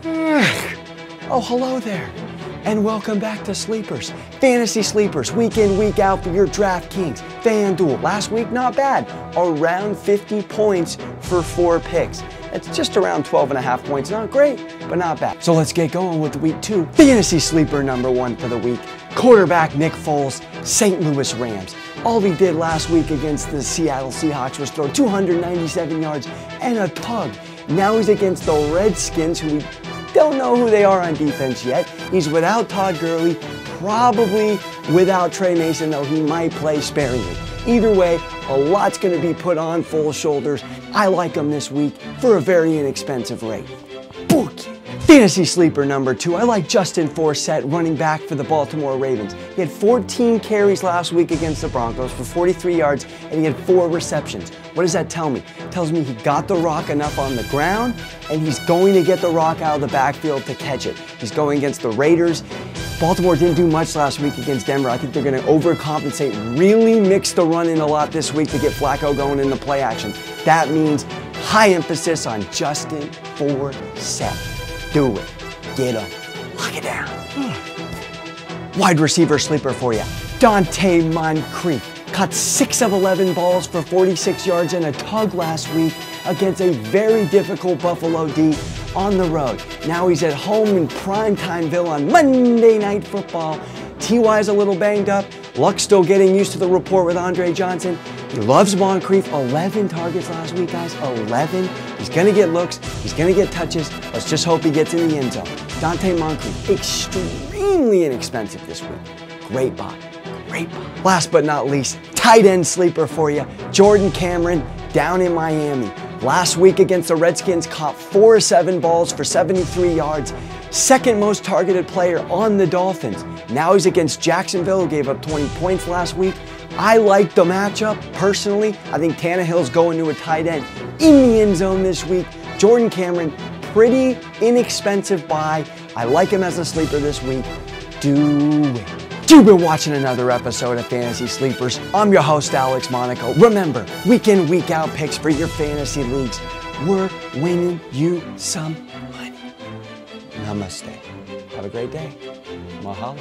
Oh, hello there, and welcome back to Sleepers. Fantasy Sleepers, week in, week out for your DraftKings. FanDuel, last week not bad, around 50 points for 4 picks. That's just around 12.5 points, not great, but not bad. So let's get going with week 2. Fantasy Sleeper number 1 for the week. Quarterback Nick Foles, St. Louis Rams. All he did last week against the Seattle Seahawks was throw 297 yards and a tug. Now he's against the Redskins, who we don't know who they are on defense yet. He's without Todd Gurley, probably without Trey Mason, though he might play sparingly. Either way, a lot's going to be put on Foles' shoulders. I like him this week for a very inexpensive rate. Bookie. Fantasy Sleeper number 2, I like Justin Forsett, running back for the Baltimore Ravens. He had 14 carries last week against the Broncos for 43 yards, and he had 4 receptions. What does that tell me? It tells me he got the rock enough on the ground, and he's going to get the rock out of the backfield to catch it. He's going against the Raiders. Baltimore didn't do much last week against Denver. I think they're going to overcompensate, really mix the run in a lot this week to get Flacco going in the play action. That means high emphasis on Justin Forsett. Do it. Get him. Lock it down. Wide receiver sleeper for you. Donte Moncrief caught 6 of 11 balls for 46 yards and a tug last week against a very difficult Buffalo D on the road. Now he's at home in primetimeville on Monday Night Football. T.Y.'s a little banged up. Luck's still getting used to the rapport with Andre Johnson. He loves Moncrief. 11 targets last week, guys. 11. He's going to get looks. He's going to get touches. Let's just hope he gets in the end zone. Donte Moncrief, extremely inexpensive this week. Great buy. Great buy. Last but not least, tight end sleeper for you. Jordan Cameron down in Miami. Last week against the Redskins, caught 4 of 7 balls for 73 yards. Second most targeted player on the Dolphins. Now he's against Jacksonville, who gave up 20 points last week. I like the matchup personally. I think Tannehill's going to a tight end in the end zone this week. Jordan Cameron, pretty inexpensive buy. I like him as a sleeper this week. Do it. You've been watching another episode of Fantasy Sleepers. I'm your host, Alex Monaco. Remember, week in, week out picks for your fantasy leagues. We're winning you some money. Namaste. Have a great day. Mahalo.